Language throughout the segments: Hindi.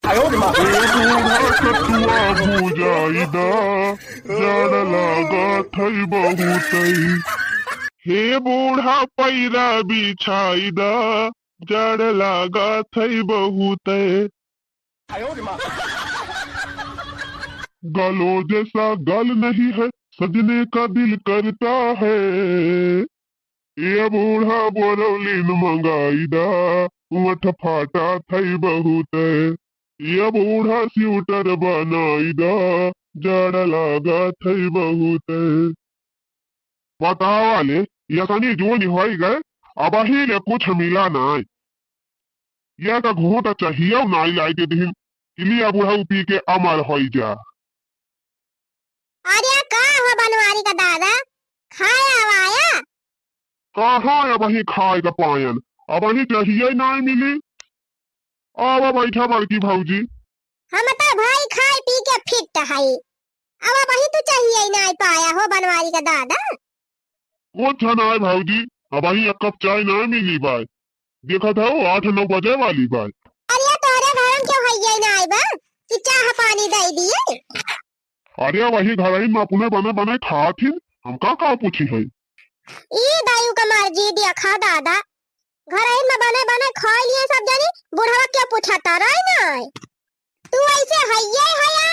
बूढ़ा कटुआ बुझाइदा जड़ लागत है बहुतई। हे बूढ़ा पैरा बिछाइदा जड़ लागत है बहुतई। गलो जैसा गल नहीं है सजने का दिल करता है। ये बूढ़ा बोरौलीन मंगाइदा मठ फाटा थई बहुत। ये बूढ़ा स्यूटर बनाइदा जड़ लागा थई बहुत। बतावाले यसनी जो निभाई गए अब ले कुछ मिला नाय। यह का घोट चाहिए नाई लाई के दिन इलिया बूढ़ा पी के अमर हो जा। अरे का हो बनवारी का दादा खाया वाया? कहाँ अब ही खाए का पायन अब ही चाहिए नाई मिली। अब बैठा बड़की भौजी। हम तो भाई खाए पी के फिट हई। अब वही तो चाहिए नहीं पाया हो बनवारी का दादा। कुछ नाय भौजी अब ही एक कप चाय ना मिली बाय। देखा था 8-9 बजे वाली बाय। अरे तोरे घर में क्यों है नहीं बा कि चाह पानी दे दिए? अरे वही घर ही में अपने बने बने खाती हम का पूछी है। ई दायु का मर्जी देखा दादा घर ही में बने बने खा लिए सब जानी बुढ़वा क्या पूछता रही नहीं। तू ऐसे हइये हया?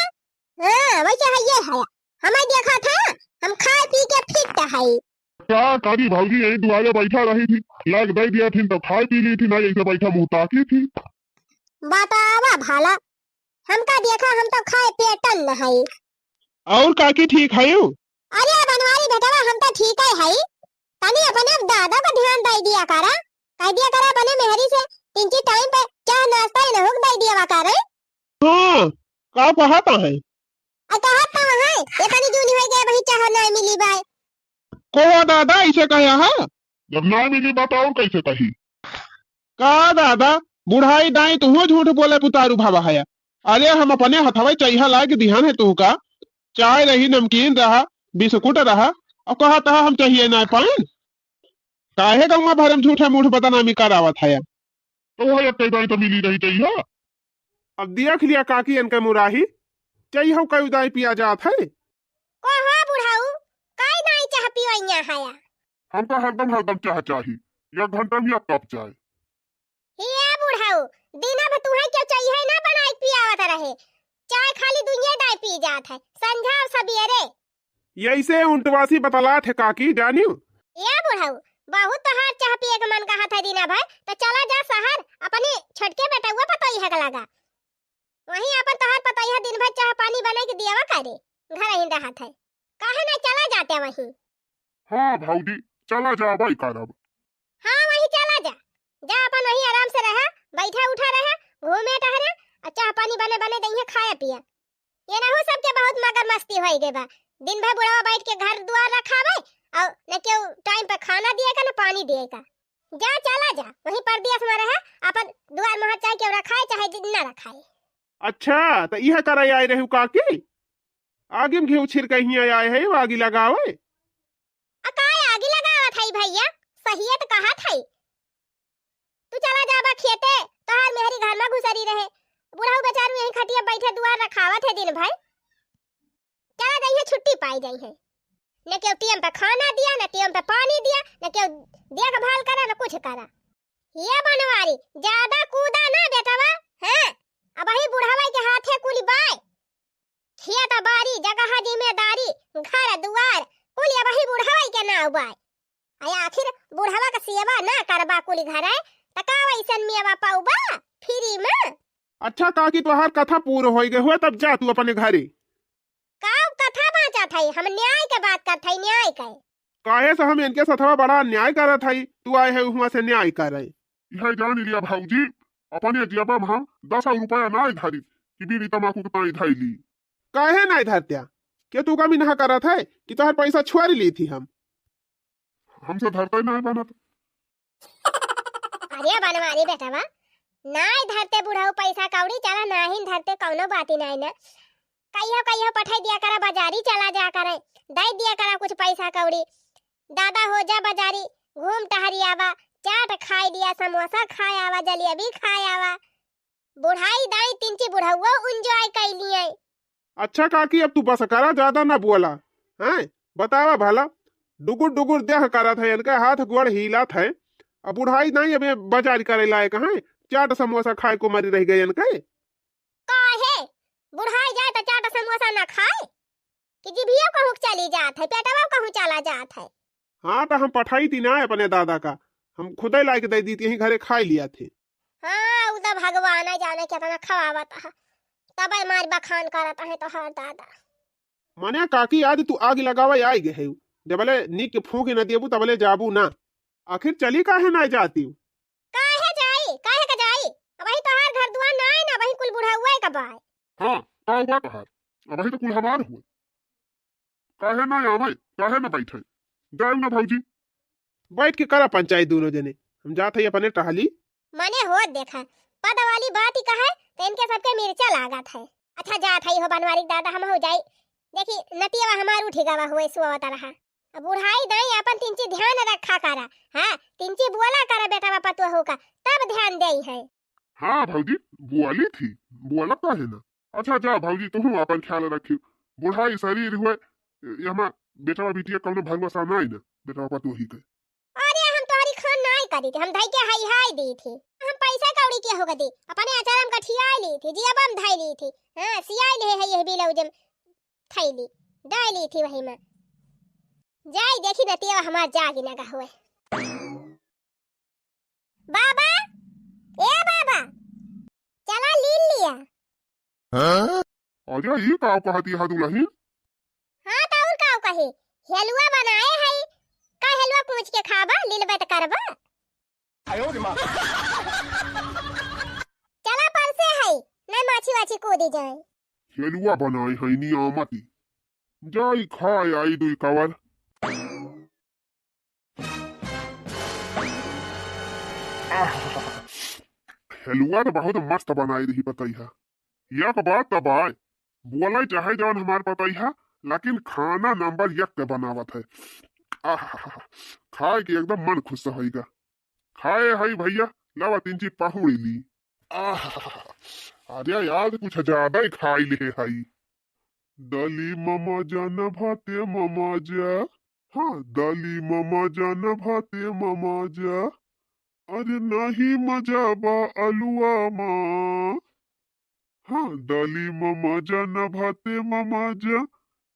हां वैसे हइये हया। हमें देखा था हम खाए पी के फिट हई। क्या तारी भौजी यही दुआरे बैठा रही थी लाग दे दिया थी तो खाई पी ली थी ना ऐसे बैठा मुंह ताकी थी। बतावा भाला हमका देखा हम तो खाए पेटन नहीं। और काकी ठीक है? अरे बनवारी बेटवा हम तो ठीक है तनी अपने दादा का ध्यान दे दिया करा कह दिया करा बने मेहरी से 3 टाइम पे चाह नाश्ता न होक दे दिया करे। हां का पहाता है आ कहता है ये तनी जूनी हो गए वही चाह नहीं मिली बाय। को दादा ऐसे कहा है? जब ना मिली बताओ कैसे कही। का दादा बुढ़ाई दाई तू झूठ बोले पुतारू भावा है। अरे हम अपने हथवा चाहिए ला के ध्यान है तू का चाय रही नमकीन रहा बिस्कुट रहा और कहता हम चाहिए ना पान काहे गंगा भरम झूठे मूठ बदनामी करावत है। तो है कई तो मिली रही चाहिए। अब देख लिया काकी इनके मुराही चाहिए हो कई उदाई पिया जात है। को हो बुढ़ाऊ काई नहीं चाह पियोइया हया? हम तो हरदम चाह चाहिए 1 घंटा में 1 कप चाय। हे बुढ़ाऊ दिन भर तू है क्या चाहिए ना बनाई पियावत रहे चाय खाली दुनिया दाई पी जात है संझा और सवेरे। यही उल्टवासी बतला थे काकी जानियो। ये बुढ़ाऊ बहुत तोहार चाह पिए के मन कहा था दीना भाई तो चला जा शहर अपने छटके बेटा हुआ पतोई है लगा वहीं अपन तोहार पतोई दिन भर चाह पानी बना के दियावा करे घर ही रहत है काहे ना चला जाते वहीं। हाँ भौजी चला जा भाई करब। हाँ वहीं चला जा जा अपन वहीं आराम से रहा बैठा उठा रहा घूमे टहरे चाह पानी बने बने दही खाया पिया। ये ना हो सबके बहुत मगर मस्ती होई गए बा दिन भर बुढ़ावा बैठ के घर द्वार रखावे और न क्यों टाइम पे खाना दिएगा न पानी दिएगा। जा चला जा वहीं परदेश में रहा अपन द्वार में चाहे क्यों रखाए चाहे न रखाए। अच्छा तो यह कराई आए रहू काकी आगे में घेऊ छिर कहीं आए है आगे लगावे। अकाय आगे लगावा थाई भैया सही तो कहा थाई। तू चला जा बा खेते तोहार मेहरी घर में घुसरी रहे बुढ़ाऊ बेचारू यहीं खटिया बैठे दुआर रखावत है दिन भर। चला जाइए छुट्टी पाई जाई है न क्यों टीएम पे खाना दिया न टीएम पे पानी दिया न क्यों देखभाल करा न कुछ करा। ये बनवारी ज्यादा कूदा ना बेटवा हैं अब ही बुढ़ावा के हाथे कुली बाय खेत बाड़ी जगह जिम्मेदारी घर दुआर कुली अब ही बुढ़ावा के ना बाय आया आखिर बुढ़ावा का सेवा ना करबा कुली घर है तका वैसन मेवा पाऊबा फ्री में। अच्छा काकी तोहार कथा पूर्ण हो गए हुआ तब जा तू अपने घरे। काऊ कथा बाचा थाई हम न्याय के बात कर थाई न्याय के काहे से हम इनके सथवा बड़ा अन्याय करत हई तू आए है हुआ से न्याय करे। यह जान लिया भौजी अपने जेबा में 10 रुपया ना धरी कि बीड़ी तमाकू के पानी धई ली। काहे नहीं धरत्या के तू कभी ना करत है कि तोहर पैसा छुआरी ली थी हम हमसे धरते नहीं बनत। अरे बनवारी बेटावा नाई धरते बुढ़ाऊ पैसा कौड़ी चला नाही धरते कौनो बाती नहीं ना कहियो पठाई दिया करा बाजारी चला जा करे दे दिया करा कुछ पैसा कौड़ी दादा हो जा बाजारी घूम टहरी आवा चाट खाई दिया समोसा खाए आवा जलेबी खाए आवा बुढ़ाई दाई तिनची बुढ़ाऊ एंजॉय कैली है। अच्छा काकी अब तू बस करा, ज्यादा ना बोला हैं। बतावा भला डुगुर डुगुर देह करत है, इनका हाथ गोड़ हिलात है। अब बुढ़ाई नहीं अबे बाजार करे लायक है, चाट समोसा खाए को मरी रह गई इनके। काहे बुढ़ाई जाए तो चाट समोसा ना खाए कि जीभिया कहूँ चली जात है, पेटवा कहूँ चला जात है। हाँ तो हम पठाई थी ना अपने दादा का, हम खुद ही लाके दे दी थी, यहीं घरे खा लिया थे। हाँ उदा भगवान जाने कितना खवावता है, तब मार बखान करता है तो हर दादा। मने काकी आज तू आग लगावा आई गए जबले नी के फूक न देबू तबले जाबू ना। आखिर चली काहे ना जाती? काहे जाई, काहे का जाई? वही तो हर घर दुआर ना है ना, वही कुल बुढ़ा हुआ है कब आए। हाँ का हुआ कहा, अब तो कुल हमार हुए, काहे ना आवे, काहे ना बैठे, जाए ना भौजी। बैठ के करा पंचायत दोनों जने, हम जाते ही अपने टहली। मने हो देखा पद वाली बात ही कहे तो इनके सबके मिर्चा लागत है। अच्छा जात है हो बनवारी दादा हम हो जाई, देखी नतिया हमार उठी गवा हुए सुवता रहा। अब बुढ़ाई दाई अपन तिनची ध्यान रखा करा, हां तिनची बोला करा बेटा बापा तो होगा तब ध्यान देई है। हाँ भौजी बुआली थी, बुआला काहे ना। अच्छा जा भौजी तुम अपन ख्याल रखियो, बुढ़ाई शरीर हुए यमा बेटा बिटिया कौनो भगवसा नहीं ना, बेटा बापा तो ही के। अरे हम तोहरी खान नहीं करी थी, हम धाई के हाई हाई दी थी, हम पैसा कौड़ी के होगा दी अपने आचारम कठिया ली थी, जिया बम धाई ली थी। हां सियाई ले है ये बिलौजम थैली डाली थी वही में। जाई देखी नतिया हमार जागी लगा हुए। बाबा ए बाबा चला लील लिया। आजा ये का कहती है दुल्हन? हां तो और का कहे हलवा बनाए है, का हलवा पूछ के खाबा लीलबे त करबा। आयो रे मां चला परसे है नहीं माछी वाछी कूदी जाए। हेलुआ बनाई है नी आमती, जाई खाए आई दुई कवर। हेलुआ तो बहुत मस्त बनाई रही पतई है, यक बात तब आए बोला चाहे जौन हमार पतई है, लेकिन खाना नंबर एक के बनावत है। खाए के एकदम मन खुश होगा। खाए हई भैया लावा तीन चीज पहुड़ी ली। अरे यार कुछ ज्यादा ही खाई ले हई। दली ममा जान भाते ममा जा, हाँ दली ममा जान भाते ममा जा, अरे नहीं मजा बा अलुआ माँ। हाँ दली ममा जान भाते ममा जा,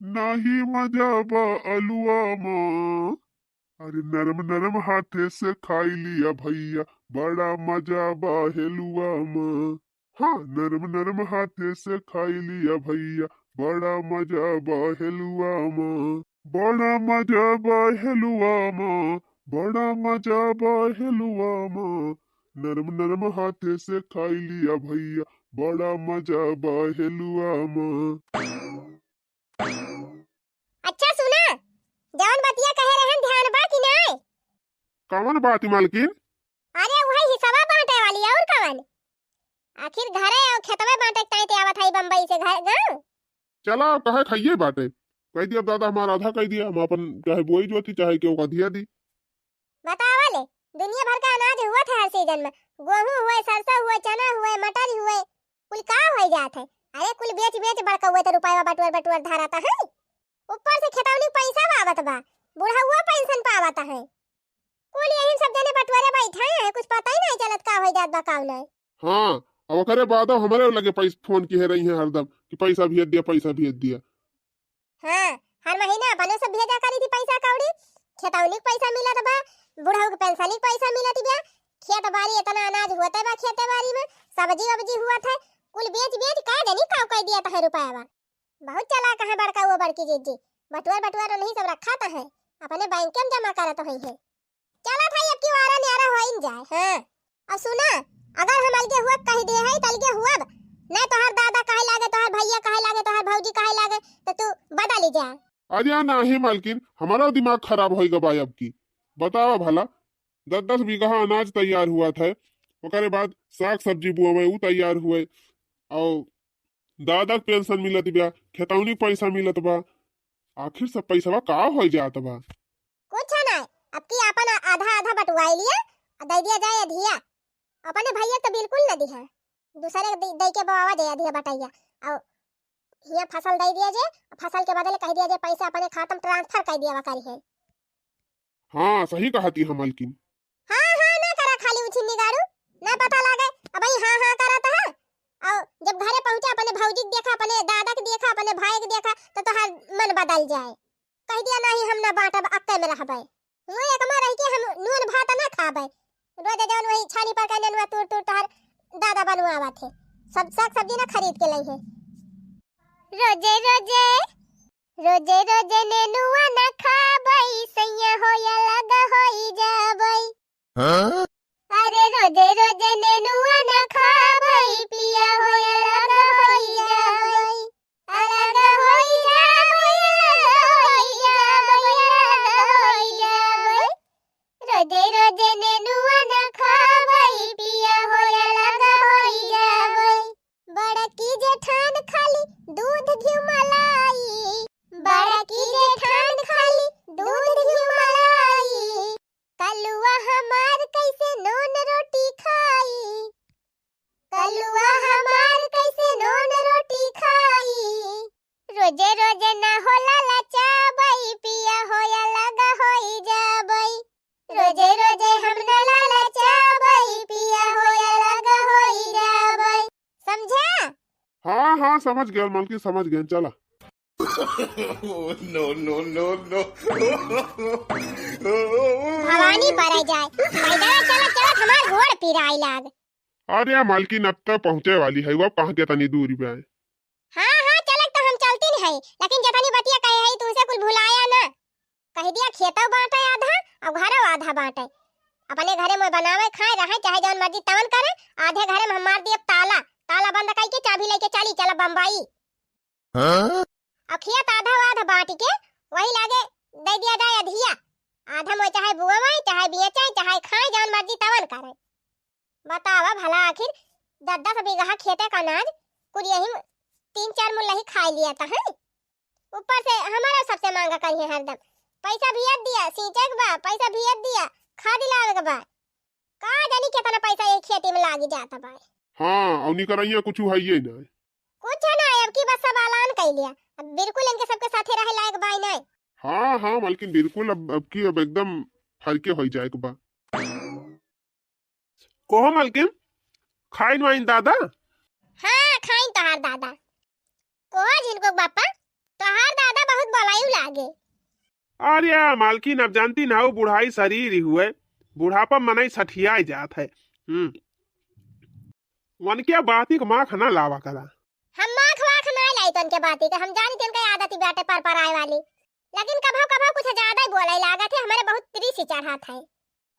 नहीं मजा बा अलुआ माँ। अरे नरम नरम हाथे से खाई लिया भैया, बड़ा मजा बा हेलुआ माँ। हाँ नरम नरम हाथे से खाई लिया भैया, बड़ा मजा बा हेलुआ माँ। बड़ा मजा बा हेलुआ माँ, बड़ा मजा बा हेलुआ माँ। नरम नरम हाथे से खाई लिया भैया, बड़ा मजा बा हेलुआ माँ। अच्छा सुना जौन बतिया कहे रहन ध्यान बा कि नहीं? कौन बात मालकिन? अरे वही हिस्सा बांटे वाली और कवन? आखिर घरे और खेतवे बांटे ताई आवत है बम्बई से घर गांव। चला कहे खाइए बाटे, कह दिया दादा हमारा आधा कह दिया, हम अपन चाहे बोई जोती चाहे क्यों का दिया दी। बतावा ले दुनिया भर का अनाज हुआ था हर सीजन में, गेहूं हुए सरसों हुए चना हुए मटर हुए, कुल का हो जात है। अरे कुल बेच बेच बड़का हुए तो रुपया बटुअर बटुअर धराता है, ऊपर से खेतौनी पैसा आवत बा, बूढ़ा हुआ पेंशन पावत है। कुल यही सब जने बटुअरे बैठे हैं, कुछ पता ही नहीं चलत का हो जात बा का नहीं। हाँ अब करे बाद हमारे लगे पैसा फोन की है रही है हरदम कि पैसा भेज दिया पैसा भेज दिया। हाँ हर महीना अपने से भेजा करी थी पैसा कौड़ी, खेतौनी पैसा मिलत बा, बूढ़ा के पेंशन पैसा मिलत बा, खेत बाड़ी इतना अनाज होते बा, खेते बाड़ी में सब्जी वब्जी हुआ था, कुल बेच बेच का जनी का कह दिया था रुपया बा। बहुत चलाक है बड़का वो बड़की जीजी, बटुआर बटुआर नहीं सब रखा था है, अपने बैंक में जमा करत है। चला था अब की वारा न्यारा हो इन जाए। हां अब सुना अगर हम अलगे हुआ कह दे है तलगे हुआ नहीं तो हर दादा कहे लागे तो हर भैया कहे लागे तो हर भौजी कहे लागे तो तू बदल जा। अरे नहीं मालकिन हमारा दिमाग खराब होएगा भाई अब की। बतावा भला 10-10 बीघा अनाज तैयार हुआ था, ओकरे बाद साग सब्जी बुआवे उ तैयार हुए, और दादा के पेंशन मिलत बा, खेतौनी पैसा मिलत बा, आखिर सब पैसा का हो जात बा। कुछ नहीं अब की अपन आधा आधा बटवाई लिया और दे दिया जाए अधिया, अपने भैया तो बिल्कुल न दिया। दूसरे के दे के बाबा दे दिया बटाइया और हिया फसल दे दिया जे, फसल के बदले कह दिया जे पैसा अपने खाता में ट्रांसफर कर दिया करी है। हाँ सही कहती है मालकिन। हाँ ना करा खाली उछिन्नी गाड़ू ना पता लागे अब भाई हाँ करता है। और जब घरे पहुंचा अपने भौजी के देखा, अपने दादा के देखा, अपने भाई के देखा तो तोहार मन बदल जाए। कह दिया नहीं हम ना बांटब, अक्के में रहबे। वो एक में रह के हम नून भात ना खाबे, रोज जौन वही छानी पर के नेनुआ तोड़ तोहार दादा बनवावा थे। सब साग सब्जी ना खरीद के लाई है। रोजे नेनुआ ना खाबई, सैया होया लगा होई जाबई। हां अरे रोजे नेनुआ ना खाबई, पिया होया लगा होई जाबई। अलगा होई जाबई, रोजे नेनुआ ना खाबई, पिया होया लगा होई जाबई। बड़ा की जेठान खाली दूध घी मलाई, बड़ा की जेठान खाली दूध घी मलाई। कलुआ हमार कैसे नून रोटी खाई, कलुआ हमार कैसे नून रोटी खाई। रोजे ना होला लचाबई, पिया होया लगा होई जाबई। रोजे हम ना लचाबई, पिया होया लगा होई जाबई। समझा? हाँ समझ गया मालकिन, समझ गया। चला। no. भवानी पर जाए पैदल चला हमार घोड़ पिराई लाग। अरे मालकिन अब तक पहुँचे वाली है, वो कहाँ के तनी दूरी पे आए। हाँ चलक तो हम चलती नहीं है, लेकिन जतनी बतिया कहे है तुमसे कुछ भुलाया ना। कह दिया खेतों बांटे आधा और घरों आधा बांटे। अपने घरे में बनावे खाए रहे चाहे जौन मर्जी तवन करे। आधे घरे में हम मार दिए ताला बंद करके चाबी लेके चला बम्बई। और खेत आधा बांट के वही लागे दे दिया जाए अधिया। आधा में चाहे बुआवाई चाहे बेचाई चाहे खाए जौन मर्जी तवन करे। बतावा भला आखिर 10 बीघा खेते का अनाज कुछ यही 3-4 मुल्ला ही खा लिया था है। ऊपर से हमारा सबसे मांगा करी है हरदम। पैसा भियत दिया सींचे के बाद, पैसा भियत दिया खाद लावे के बाद। का जानी कितना पैसा एक खेती में लागी जाता बा। हाँ औनी करैया कुछ है ये ना, कुछ ना अब की बस सब ऐलान कर लिया। अब बिल्कुल इनके सबके साथे रहे लायक बाई नहीं। हाँ मालकिन बिल्कुल। अब एकदम फरके हो जाए के बा। कोहो मालकिन खाइन वाइन दादा। हाँ खाइन तोहार दादा को जिनको बापा तोहार दादा बहुत बलायू लागे। अरे मालकिन अब जानती ना हो बुढ़ाई शरीर ही हुए, बुढ़ापा मनाई सठिया जात है। वन क्या बाती माँ खाना लावा करा। हम माँ खवा खनाई लाई तो उनके बाती का हम जानी थे उनका आदत ही बाटे पर आए वाली। लेकिन कभो कुछ ज्यादा ही बोले लागत है, हमारे बहुत त्रिसी चढ़ा था।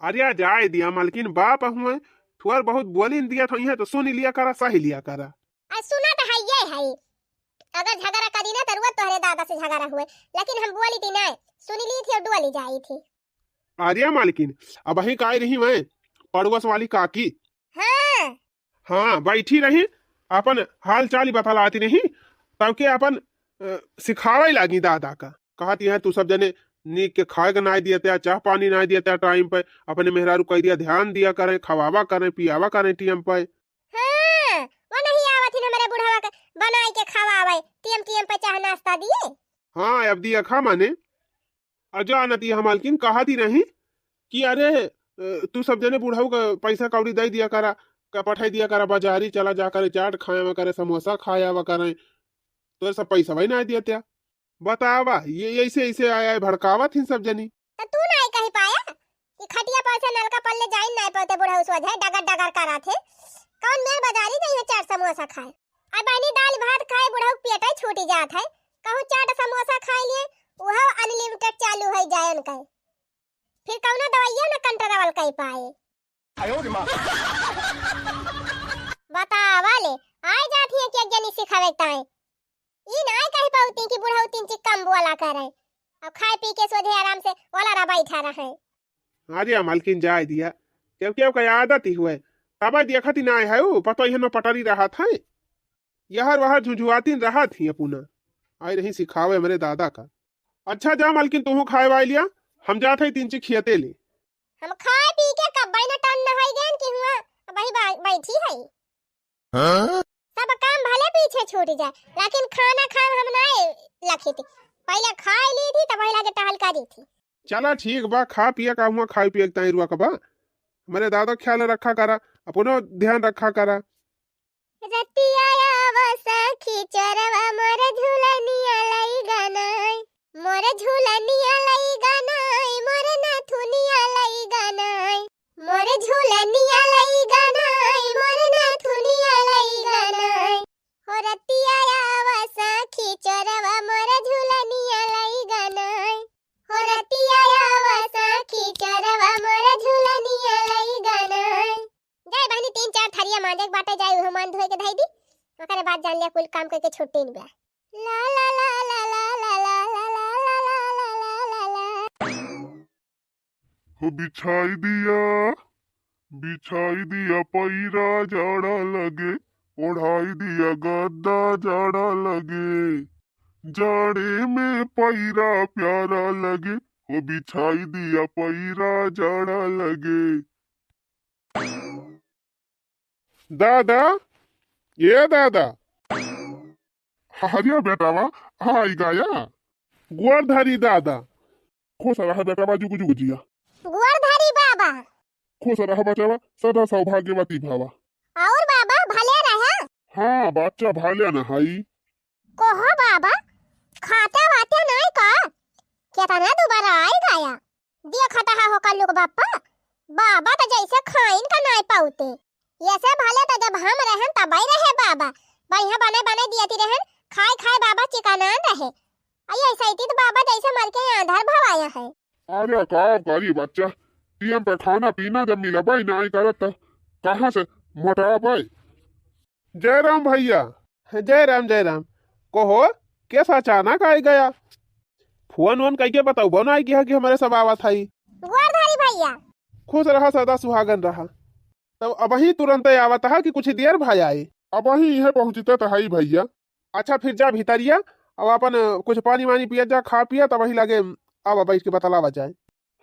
अरे जाए दिया मालकिन, बाप हुए थोड़ा बहुत बोली दिया तो यहाँ तो सुन लिया करा, सही लिया करा। आज सुना तो है ये है। अगर झगड़ा करी ना तो तोहरे दादा से झगड़ा हुए, लेकिन हम बोली थी नहीं, सुनी ली थी और डुअली जाई थी। अरे मालकिन अब वही का रही मैं पड़ोस वाली काकी। हाँ बैठी रही अपन हाल चाल बतलाती नहीं, तब के अपन सिखावे लगी दादा का। कहती है तू सब जने नीक के खाए का नहीं दिया, चाह पानी नहीं दिया टाइम पे, अपने मेहरारू कह दिया ध्यान दिया करें, खवावा करें पियावा करें टीएम पे। हाँ, वो नहीं आवत ही हमारे बुढ़ावा के बनाई के खवावे टीएम पे चाह नाश्ता दिए। हाँ अब दिया खा माने अजा नती मालकिन कहती नहीं कि अरे तू सब जने बुढ़ाऊ का पैसा कौड़ी दे दिया करा, का पठाई दिया करा बाजारी चला जा करे, चाट खाया करे, समोसा खाया वा करे, तो सब पैसा वही ना दिया त्या। बतावा ये ऐसे आया है भड़कावत ही सब जनी। तो तू नहीं कही पाया कि खटिया पर से नलका पल्ले जाइन नहीं पाते बुढ़ाऊ सोझे डगर करा थे। कौन मेर बाजारी नहीं है चाट समोसा खाए, अब बनी दाल भात खाए बुढ़ाऊ पेट ही छूटी जात है। कहूं चाट समोसा खाए लिए वह अनलिमिटेड चालू है जाए उनका, फिर कौनो दवाइयां ना कंट्रोल कर पाए। बतावा ले आए जाती है कि जनी सिखावे ताए ई नहीं कही पाउती कि बुढ़ाऊ तीन चिक कम बोला करे, अब खाए पी के सोधे आराम से ओला रा बैठा रहे। अरे मालकिन जाए दिया क्यों आदत ही हुए, तब देखती ना है वो पतो ही न पटरी रहा था, यहर वहर झुझुआती रहा थी पुनः आई रही सिखावे मेरे दादा का। अच्छा जा मालकिन तू खाए वाई लिया, हम जाते ही 3 चिक खियते ले। हम खाए पी के कब न टन न होई गन कि हुआ वही बैठी है। सब काम भले पीछे छूट जाए, लेकिन खाना खाए हम नहीं लखी थी। पहले खा ली थी तब पहले के टहल करी थी। चला ठीक बा, खा पिया का हुआ, खाई पिया ताई रुआ का बा। मेरे दादा ख्याल रखा करा, अपनो ध्यान रखा करा। रतिया आवा सखी चरवा मोर झूलनिया लई गनाई, मोर झूलनिया लई गनाई, मोर नाथुनिया लई गनाई, मोर झूलनिया लई गनाई, मोर नाथुनिया लई गनाई। हो रतिया आवा सखी चरवा मोर झूलनिया लई गनाई, हो रतिया आवा सखी चरवा मोर झूलनिया लई गनाई। जाए बहनी 3-4 थरिया मांजे के बाटे जाए उहो मान धोए के धई दी, ओकरे बाद जान लिया कुल काम करके छुट्टी नहीं बा। ला ला ला ला ला ला ला ला ला ला ला ला ला। हो बिछाई दिया पैरा जाड़ा लगे, ओढ़ाई दिया गद्दा जाड़ा लगे, जाड़े में पैरा प्यारा लगे, हो बिछाई दिया पैरा जाड़ा लगे। दादा, ये दादा, हरिया बेटावा आई गाया, गोरधरी दादा। खुश रहा बेटावा, जुगु जुगु जिया, गोरधरी बाबा। खुश रहा बचावा, सदा सौभाग्यवती भावा। और बाबा भले रहा। हाँ बच्चा भाले न हाई। कोहो बाबा, खाते वाते नहीं का, केतना दोबारा आई गाया। दिया खटा हो कल लोग बापा, बाबा तो जैसे खाइन का नहीं पाउते, ऐसे भले तो जब हम रहन तब ही रहे बाबा, बढ़िया बने बने दियती रहन, खाए खाए बाबा चिकना रहे। आई ऐसा ही तो बाबा जैसे मर के आधार भवाया है। अरे का करी बच्चा, टीएम पे खाना पीना जब मिला भाई नहीं करत तो कहाँ से मोटा भाई। जय राम भैया। जय राम। कोहो कैसा अचानक आई गया? फोन वोन कह के बताओ, बोना आई कि हमारे सब आवत है। गोरधरी भैया खुश रहा, सदा सुहागन रहा। तब अब ही तुरंत आवत है कि कुछ देर भाई आए? अब ही यह पहुँचते तो है भैया। अच्छा फिर जा भीतरिया, अब अपन कुछ पानी वानी पिया, जा खा पिया, तब वही लगे अब बैठ के बतलावा जाए।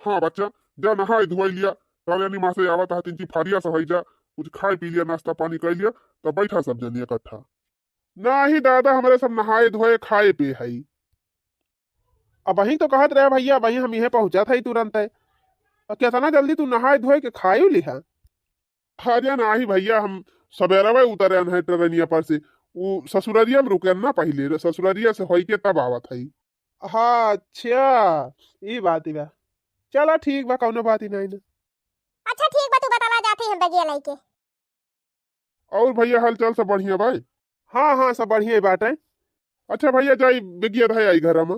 हाँ बच्चा, जा नहाई धोई लिया, तालियानी माँ से आवत है, 3 फारिया से जा, कुछ खाए पी लिया, नाश्ता पानी कर लिया, तब बैठा सब जनी इकट्ठा। नहीं दादा, हमारे सब नहाए धोए खाए पे है। अब वही तो कहत रहे भैया, वही हम यह पहुंचा था तुरंत है। कितना जल्दी तू नहाए धोए के खाए लिहा? अरे नहीं भैया, हम सवेरा उतरे हैं ट्रेनिया पर से, वो ससुररिया में रुके ना, पहले ससुररिया से होई के तब आवत है। हाँ अच्छा, ये बात ही बा। चला ठीक बा, कौनो बात ही नहीं ना। अच्छा ठीक बा, तू बताला जाती हम बगिया लेके। और भैया हालचाल सब बढ़िया भाई? हाँ सब बढ़िया बात है। अच्छा भैया जाई बेगिया धाई आई घर में।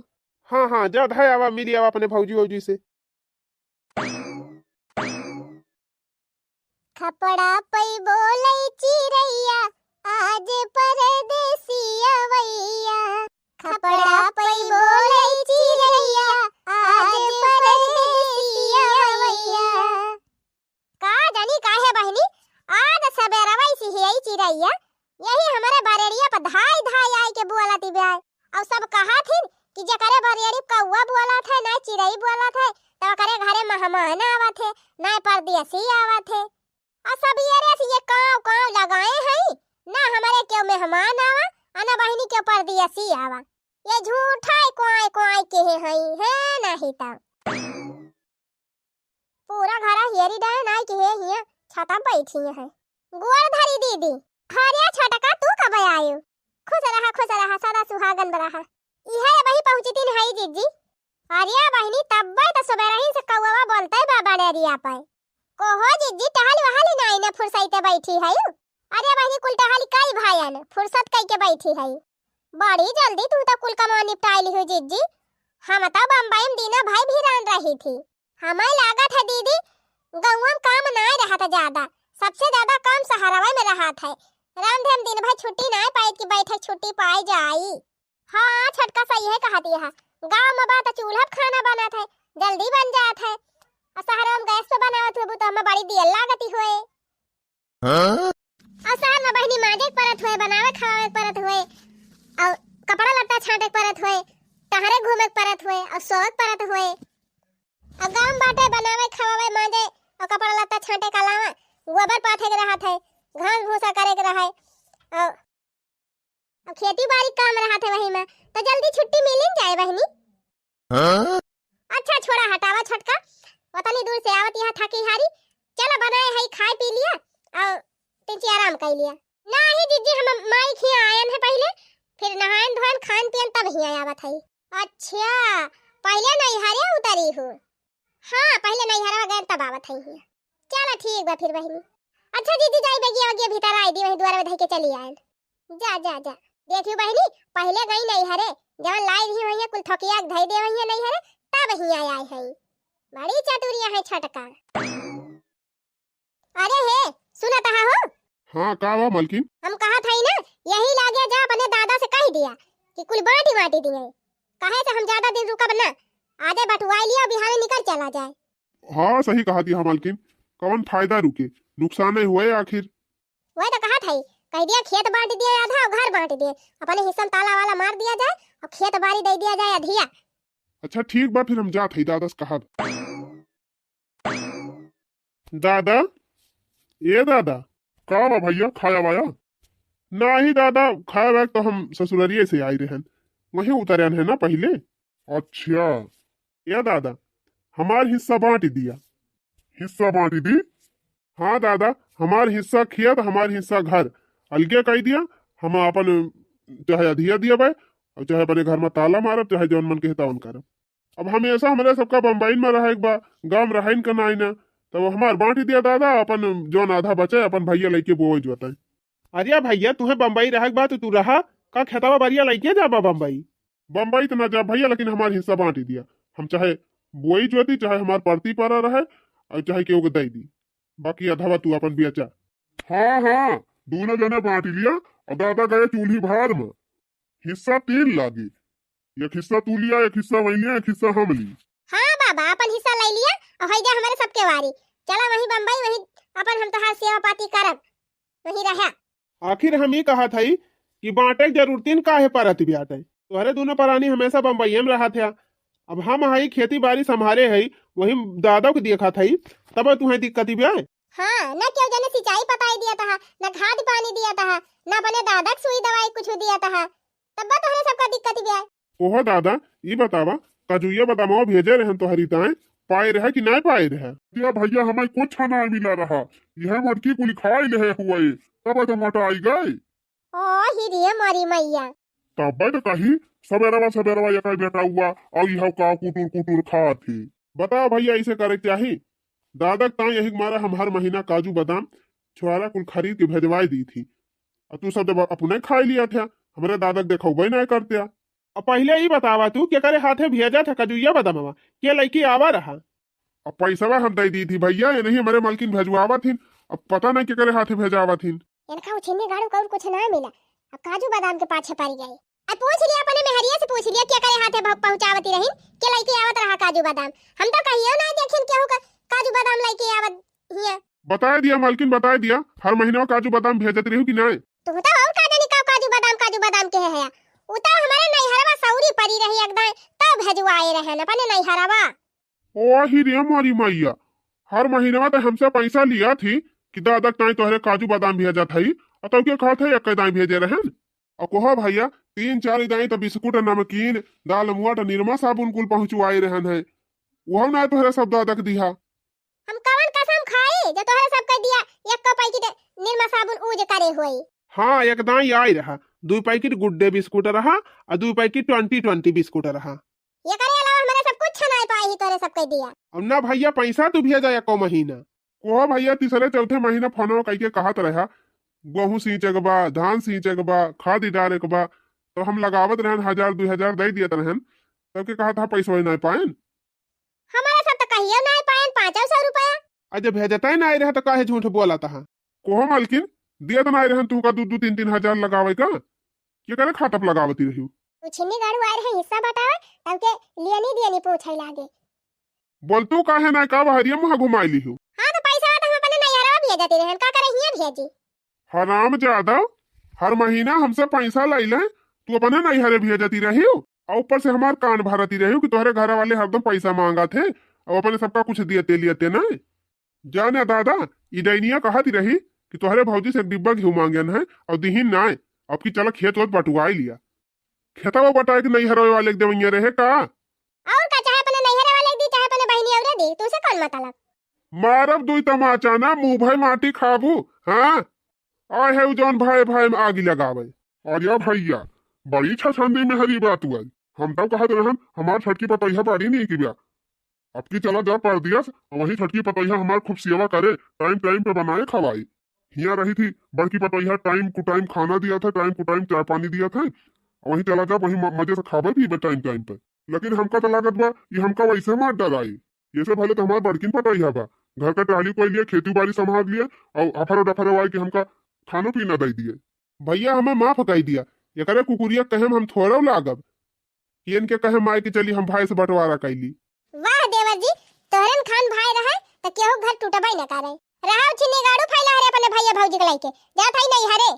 हाँ जा धाई आवा, मिली आवा अपने भौजी वौजी से। खपड़ा पई बोलै चिरैया, आज परदेसिया वैया। खपड़ा पई बोलै चिरैया, आज परदेसिया वैया। का जानी काहे बहनी, आज सवेरा वैसी ही आई चिरैया, यही हमारे बरेड़िया पर धाई धाई आई के बोलती बे। और सब कहा थी कि जकरे बरेड़ी कौवा बोला थे ना चिरई बोला थे, तो करे घरे मेहमान आवा थे, ना परदेसी आवा थे। और सब ये काव लगाए हैं ना, हमारे क्यों मेहमान आवा ना बहनी क्यों परदेसी आवा। ये झूठा कोई के है नहीं तो पूरा घर हेरी डे नहीं कि है हिया छाता बैठी है। गोरधरी दीदी, हरिया छटका तू कब आयो? खुश रहा सदा सुहागन रहा। इहे वही पहुंची तीन है जीजी। हरिया बहनी तब तो सवेरा ही से कौवा बोलते बाबा डेरिया पे। कोहो जीजी टहल वहाली नहीं ने फुर्सते बैठी है। अरे बहनी कुल टहल कई भाईन फुर्सत कई के बैठी है। बड़ी जल्दी तू तो कुल कमा निपटा ली हो जीजी। हम तो बम्बई में दीना भाई भी रान रही थी। हमें लागत है दीदी गाँव में काम नहीं रहा था ज्यादा, सबसे ज्यादा काम सहारावा में रहा था। राम धम दिन भर छुट्टी नहीं पाई कि बैठक छुट्टी पाई जाई। हाँ छटका सही है कहती है, गाँव में बात चूल्हा खाना बना था, जल्दी बन जात है। शहर में गैस पे बनावत हो तो हमें बड़ी देर लागती हुए। और शहर में बहनी माजे परत हुए, बनावे खावे परत हुए, और कपड़ा लत्ता छाटे परत हुए, टहरे घूमे परत हुए, और सोवत परत हुए। और गांव बाटे बनावे खावे माजे और कपड़ा लत्ता छाटे के अलावा गोबर पाथे के रहा था, घास भूसा करे के रहा, और खेती बाड़ी काम रहा थे वही में, तो जल्दी छुट्टी मिल ही जाए बहनी। अच्छा छोड़ा हटावा छटका, उतनी दूर से आवत यहाँ थकी हारी, चलो बनाए है खाए पी लिया और तिंची आराम कर लिया। ना ही जीजी हम माई खिया आयन है पहले, फिर नहायन धोयन खान पियन तब ही आवत है। अच्छा पहले नहीं हरे उतरी हो। हाँ पहले नहीं हरा गए तब आवत है। चलो ठीक बा फिर बहनी। अच्छा जीजी जाई बेगिया वगिया भीतर आई दी, वही द्वार में धई के चली आए। जा जा जा देखियो बहनी, पहले गई नहीं हरे, जब लाई रही वही कुल ठकिया धई दे वही नहीं हरे तब ही आए है। बड़ी चतुरिया है छटका। अरे हे सुना तहा हो? हाँ का बा मालकिन? हम कहा था ना यही लागे जा अपने दादा से कह दिया कि कुल बाटी माटी दिए, कहे से हम ज्यादा दिन रुका बना, आधे बटुआ लिया बिहार निकल चला जाए। हाँ सही कहा थी हाँ मालकिन, कौन फायदा रुके, नुकसान नहीं हुए आखिर। वही तो कहा था, कह दिया खेत बांट दिया आधा और घर बांट दिए, अपने हिस्सा में ताला वाला मार दिया जाए और खेत बाड़ी दे दिया जाए अधिया। अच्छा ठीक बा फिर हम जात है दादा से कहा। दादा ये दादा का बा भैया खाया वाया? नहीं दादा खाया वाया तो हम ससुररिये से आई रहन, वहीं उतरन है ना पहले। अच्छा ये दादा हमार हिस्सा बांट दिया। हिस्सा बांट दी? हाँ दादा हमार हिस्सा खेत हमार हिस्सा घर अलगे कह दिया। हम अपन चाहे अधिया दिया भाई और चाहे अपने घर में ताला मारब, चाहे जौन मन के तवन करब। अब हमेशा हमारे सबका बम्बई में रहे बा, गाँव रहन का नाई ना, तो हमार बांट दिया दादा, अपन जौन आधा बचे अपन भैया लेके बोए जोताई। अरे भैया तुम्हें बम्बई रह बा तो तू रहा का खेतवा बरिया लेके जाबा बम्बई? बम्बई तो ना जा भैया, लेकिन हमार हिस्सा बांट दिया। हम चाहे बोई जोती, चाहे हमार पड़ती पर रहे और चाहे केहू को दे दी, बाकी अधवा तू अपन बेचा। हाँ हाँ दोनों जने बांट लिया और दादा गए चूल्ही भार में। हिस्सा 3 लागे, एक हिस्सा तू लिया, एक हिस्सा वही लिया, एक हिस्सा हम ली। हाँ बाबा अपन हिस्सा ले लिया और हो गया हमारे सबके वारी। चला वही बम्बई, वही अपन हम तोहार सेवा पाती करब, वही रहा। आखिर हम ही कहा था कि बांटे जरूरतीन काहे परत बियाटे, तुम्हारे दोनों प्राणी हमेशा बम्बई में रहा था। अब हम हई खेती बाड़ी संभाले है, वही दादा को देखा था, तब तुम्हें दिक्कत भी आए। हाँ न क्यों जने सिंचाई पताई दिया था, न खाद पानी दिया था, न अपने दादा की सुई दवाई कुछ दिया था, तब तो हमें सबका दिक्कत भी आए। ओहो दादा ये बतावा कजुया बदामो भेजे रहन तो हरिताएं पाए रहे कि नहीं पाए रहे? या भैया हमें कुछ ना मिला रहा, यह मटकी कुल खाई ले हुए तब तो मटाई गए। ओ हिरिये मरी मैया, तब तो कही सवेरवा सवेरवा ये बेटा हुआ और यह का कुटुर कुटुर खा थे। बताओ भैया इसे करे चाहिए? दादा ता यही मारा हम हर महीना काजू बादाम छुआरा कुल खरीद के भेजवाई दी थी, और तू सब अपने खा लिया था, हमारे दादा देखो वही नहीं करते। अब पहले ही बतावा तू क्या करे हाथे भेजा था कजुया बदामवा के लड़की आवा रहा। अब पैसा हम दे दी थी भैया, ये नहीं हमारे मालकिन भेजवावा थी, अब पता नहीं क्या करे हाथे भेजावा थी। इनका उछिन्ने गाड़ू का कुछ ना मिला, अब काजू बादाम के पाछे पड़ गए। अब पूछ लिया अपने मेहरिया से, पूछ लिया क्या करे हाथे पहुंचावती रही के लड़की आवत रहा काजू बादाम, हम तो कहियो ना देखें केहू का काजू बादाम लड़की आवत हिया। बता दिया मालकिन बता दिया, हर महीना काजू बादाम भेजत रही कि नहीं? तू तो और का जानी का काजू बादाम के है उता हमारे नैहरवा सौरी पड़ी रही एकदम, तब भेजवाए रहे न अपने नैहरवा। ओ ही रे मारी मैया, हर महीना तो हमसे पैसा लिया थी कि दादा ताई तोहरे काजू बादाम भेजा थई, और तो क्या कहा था एक दाई भेजे रहन। और कोहा भैया 3-4 दाई तो बिस्कुट नमकीन दाल मुआट निरमा साबुन कुल पहुंचवाए रहन है, वो ना तोहरे सब दादा के दिया। हम कवन कसम खाई जो तोहरे सब के दिया, एक का पैकेट निरमा साबुन ऊज करे होई। हाँ एक दाई आई रहा, 2 पैकेट गुड डे बिस्कुट रहा और 2 पैकेट 20-20 बिस्कुट रहा। ये करे अलावा हमारे सब कुछ नहीं पाई ही तोरे सब के दिया। अब ना भैया पैसा तू भेजा या को महीना। कोहा भैया तीसरे चौथे महीना फोनवा कह के कहत रहा गेहूं सींचे के बा, धान सींचे के बा, खाद डाले के बा, तो हम लगावत रहन 1000-2000 दे दियत रहन, तब के कहा था पैसा नहीं पाएन। हमारे सब तो कहियो नहीं पाएन 500 रुपया। अजय भेजता ही नहीं रहा तो काहे झूठ बोला था? कोहा मालकिन दिया तो नहीं रहन, तू का 2-3 हजार लगावे का क्या करे खाता पे लगावती रही। उछिन्नी गाड़ू आए रहे हिस्सा बटावे, तब के लिए नहीं दिया नहीं पूछे लागे। बोल तू काहे ना का हरिया मुहा घुमाई ली हूँ। हां तो पैसा तो हम अपने नैहरवा भेजते रहन, का करे हिया भेजी। हराम ज्यादा हर महीना हमसे पैसा लाई ले, तू अपने नैहरे भेजती रही हो, और ऊपर से हमार कान भरती रही हो कि तोहरे घर वाले हरदम पैसा मांगा थे और अपने सबका कुछ दियते लियते नहीं। जाने दादा ई डैनिया कहती रही कि तुम्हारे भौजी से एक डिब्बा घी मांगन है और दिहीन ना अब की चला खेत वत बटुआ लिया। खेता वो बटाए कि नहीं हरवे वाले देवैया रहे का और का चाहे अपने नैहरे वाले दी चाहे अपने बहनी औरे दी, तुसे कौन मतलब? मारब दुई तमाचा ना मुंह भाई माटी खाबू। हाँ आए है जौन भाई भाई में आगी लगावे। और या भैया बड़ी छछंदी में हरी बात हुआ। हम तब कहत रहन हमार छटकी पतैया बाड़ी नहीं की ब्या। अब की चला जा पड़ दिया वही छटकी पतैया हमार खूब सेवा करे, टाइम टाइम पे बनाए खवाई। हिया रही थी बड़की पतैया टाइम टू टाइम खाना दिया था, टाइम टू टाइम चाय पानी दिया था। वही चला जा वही मजे से खावे पीबे टाइम टाइम पे। लेकिन हमका तो लागत बा ये हमका वैसे मार डराई। ये से पहले तो हमार बड़किन पतैया बा घर का ट्राली को लिए खेती बाड़ी संभाल लिए और अफर डफर वाई के हमका खानो पीना दे दिए। भैया हमें माफ कर दिया। ये करे कुकुरिया कहे हम थोड़ा लागब ये इनके कहे माई की चली हम भाई से बंटवारा कैली। वाह देवर जी, तोहरन खान भाई रहे त केहू घर टूटबई न करे। रहाउ छिनी गाड़ू फैला हरे अपने भैया भौजी के लाइके जा थाई नहीं हरे।